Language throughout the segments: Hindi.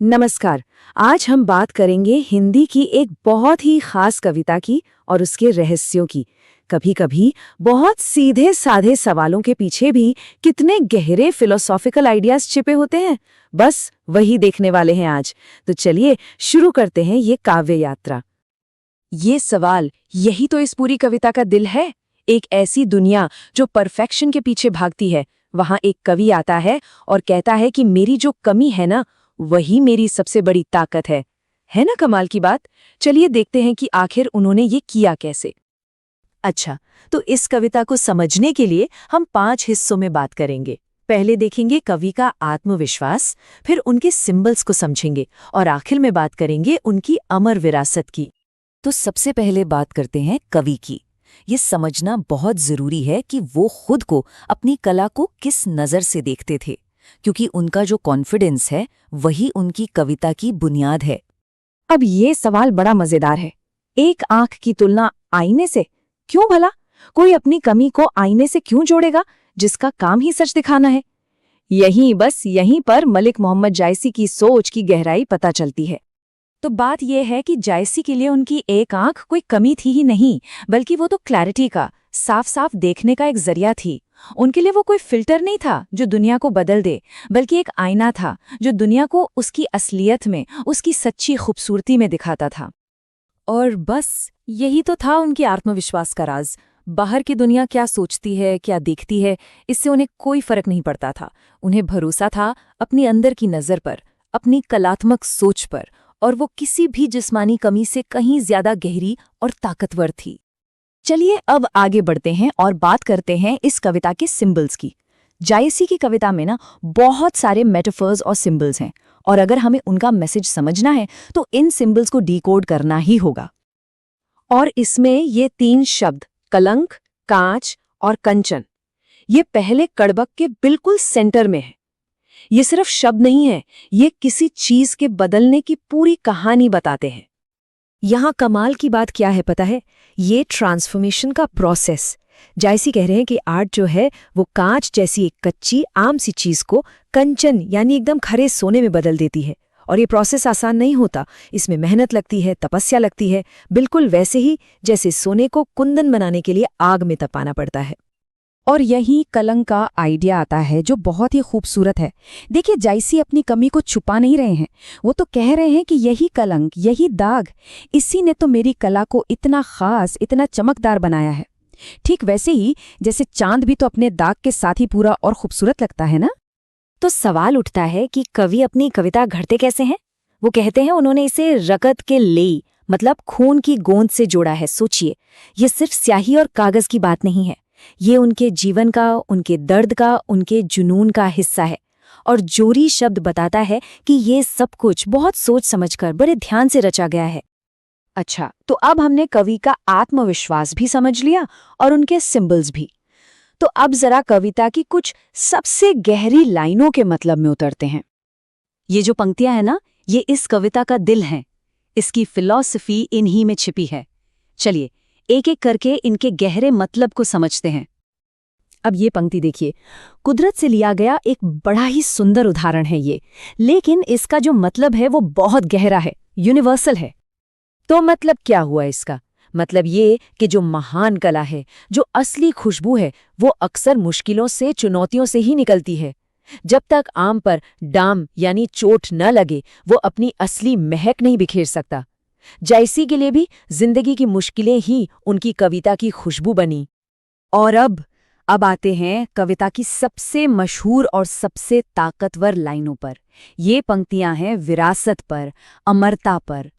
नमस्कार। आज हम बात करेंगे हिंदी की एक बहुत ही खास कविता की और उसके रहस्यों की। कभी-कभी बहुत सीधे साधे सवालों के पीछे भी कितने गहरे फिलोसॉफिकल आइडियाज छिपे होते हैं, बस वही देखने वाले हैं आज। तो चलिए शुरू करते हैं ये काव्य यात्रा। ये सवाल, यही तो इस पूरी कविता का दिल है। एक ऐसी दुनिया जो परफेक्शन के पीछे भागती है, वहां एक कवि आता है और कहता है कि मेरी जो कमी है ना, वही मेरी सबसे बड़ी ताकत है ना कमाल की बात। चलिए देखते हैं कि आखिर उन्होंने ये किया कैसे। अच्छा, तो इस कविता को समझने के लिए हम 5 हिस्सों में बात करेंगे। पहले देखेंगे कवि का आत्मविश्वास, फिर उनके सिंबल्स को समझेंगे और आखिर में बात करेंगे उनकी अमर विरासत की। तो सबसे पहले बात करते हैं कवि की। ये समझना बहुत जरूरी है कि वो खुद को, अपनी कला को किस नज़र से देखते थे, क्योंकि उनका जो कॉन्फिडेंस है वही उनकी कविता की बुनियाद है। अब ये सवाल बड़ा मजेदार है। एक आंख की तुलना आईने से? क्यों भला? कोई अपनी कमी को आईने से क्यों जोड़ेगा, जिसका काम ही सच दिखाना है? यहीं पर मलिक मोहम्मद जायसी की सोच की गहराई पता चलती है। तो बात यह है कि जायसी के लिए उनकी एक आंख कोई कमी थी ही नहीं, बल्कि वो तो क्लैरिटी का, साफ साफ देखने का एक जरिया थी। उनके लिए वो कोई फिल्टर नहीं था जो दुनिया को बदल दे, बल्कि एक आईना था जो दुनिया को उसकी असलियत में, उसकी सच्ची खूबसूरती में दिखाता था। और बस यही तो था उनके आत्मविश्वास का राज। बाहर की दुनिया क्या सोचती है, क्या देखती है, इससे उन्हें कोई फर्क नहीं पड़ता था। उन्हें भरोसा था अपनी अंदर की नज़र पर, अपनी कलात्मक सोच पर, और वो किसी भी जिस्मानी कमी से कहीं ज्यादा गहरी और ताकतवर थी। चलिए अब आगे बढ़ते हैं और बात करते हैं इस कविता के सिंबल्स की। जायसी की कविता में ना बहुत सारे मेटाफर्स और सिंबल्स हैं, और अगर हमें उनका मैसेज समझना है तो इन सिंबल्स को डिकोड करना ही होगा। और इसमें ये 3 शब्द, कलंक, कांच और कंचन, ये पहले कड़बक के बिल्कुल सेंटर में है। ये सिर्फ शब्द नहीं है, ये किसी चीज के बदलने की पूरी कहानी बताते हैं। यहाँ कमाल की बात क्या है पता है? ये ट्रांसफॉर्मेशन का प्रोसेस। जायसी कह रहे हैं कि आर्ट जो है वो कांच जैसी एक कच्ची आम सी चीज को कंचन यानी एकदम खरे सोने में बदल देती है। और ये प्रोसेस आसान नहीं होता, इसमें मेहनत लगती है, तपस्या लगती है, बिल्कुल वैसे ही जैसे सोने को कुंदन बनाने के लिए आग में तपाना पड़ता है। और यही कलंक का आइडिया आता है जो बहुत ही खूबसूरत है। देखिए, जायसी अपनी कमी को छुपा नहीं रहे हैं, वो तो कह रहे हैं कि यही कलंक, यही दाग, इसी ने तो मेरी कला को इतना खास, इतना चमकदार बनाया है। ठीक वैसे ही जैसे चांद भी तो अपने दाग के साथ ही पूरा और खूबसूरत लगता है ना। तो सवाल उठता है कि कवि अपनी कविता घड़ते कैसे हैं? वो कहते हैं उन्होंने इसे रगत के लेई, मतलब खून की गोंद से जोड़ा है। सोचिए, ये सिर्फ स्याही और कागज की बात नहीं है, ये उनके जीवन का, उनके दर्द का, उनके जुनून का हिस्सा है। और जोरी शब्द बताता है कि ये सब कुछ बहुत सोच समझकर, बड़े ध्यान से रचा गया है। अच्छा, तो अब हमने कवि का आत्मविश्वास भी समझ लिया और उनके सिंबल्स भी। तो अब जरा कविता की कुछ सबसे गहरी लाइनों के मतलब में उतरते हैं। ये जो पंक्तियां हैं ना, ये इस कविता का दिल हैं। इसकी फिलॉसफी इन्हीं में छिपी है। चलिए एक एक करके इनके गहरे मतलब को समझते हैं। अब ये पंक्ति देखिए, कुदरत से लिया गया एक बड़ा ही सुंदर उदाहरण है ये, लेकिन इसका जो मतलब है वो बहुत गहरा है, यूनिवर्सल है। तो मतलब क्या हुआ इसका? मतलब ये कि जो महान कला है, जो असली खुशबू है, वो अक्सर मुश्किलों से, चुनौतियों से ही निकलती है। जब तक आम पर डाम यानी चोट न लगे, वो अपनी असली महक नहीं बिखेर सकता। जायसी के लिए भी जिंदगी की मुश्किलें ही उनकी कविता की खुशबू बनी। और अब आते हैं कविता की सबसे मशहूर और सबसे ताकतवर लाइनों पर। ये पंक्तियां हैं विरासत पर, अमरता पर।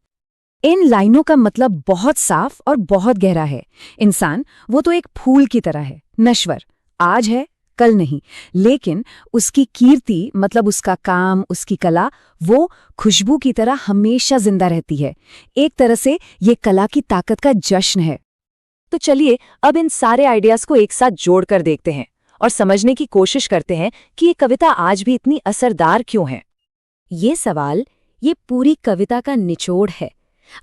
इन लाइनों का मतलब बहुत साफ और बहुत गहरा है। इंसान वो तो एक फूल की तरह है, नश्वर, आज है कल नहीं, लेकिन उसकी कीर्ति, मतलब उसका काम, उसकी कला, वो खुशबू की तरह हमेशा जिंदा रहती है। एक तरह से ये कला की ताकत का जश्न है। तो चलिए अब इन सारे आइडियाज को एक साथ जोड़कर देखते हैं और समझने की कोशिश करते हैं कि ये कविता आज भी इतनी असरदार क्यों है। ये सवाल, ये पूरी कविता का निचोड़ है।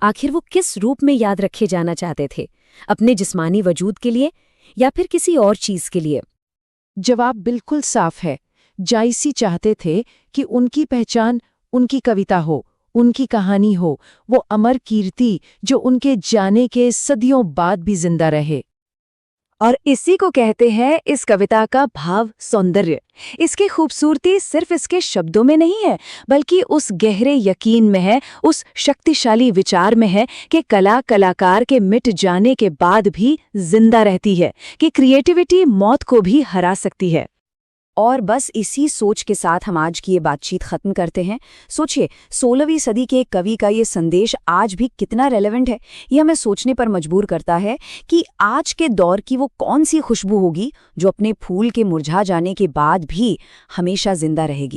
आखिर वो किस रूप में याद रखे जाना चाहते थे? अपने जिस्मानी वजूद के लिए या फिर किसी और चीज के लिए? जवाब बिल्कुल साफ है। जायसी चाहते थे कि उनकी पहचान उनकी कविता हो, उनकी कहानी हो, वो अमर कीर्ति जो उनके जाने के सदियों बाद भी जिंदा रहे। और इसी को कहते हैं इस कविता का भाव सौंदर्य। इसकी खूबसूरती सिर्फ इसके शब्दों में नहीं है, बल्कि उस गहरे यकीन में है, उस शक्तिशाली विचार में है कि कला कलाकार के मिट जाने के बाद भी जिंदा रहती है, कि क्रिएटिविटी मौत को भी हरा सकती है। और बस इसी सोच के साथ हम आज की ये बातचीत खत्म करते हैं। सोचिए, 16वीं सदी के एक कवि का ये संदेश आज भी कितना रेलेवेंट है। ये हमें सोचने पर मजबूर करता है कि आज के दौर की वो कौन सी खुशबू होगी जो अपने फूल के मुरझा जाने के बाद भी हमेशा जिंदा रहेगी।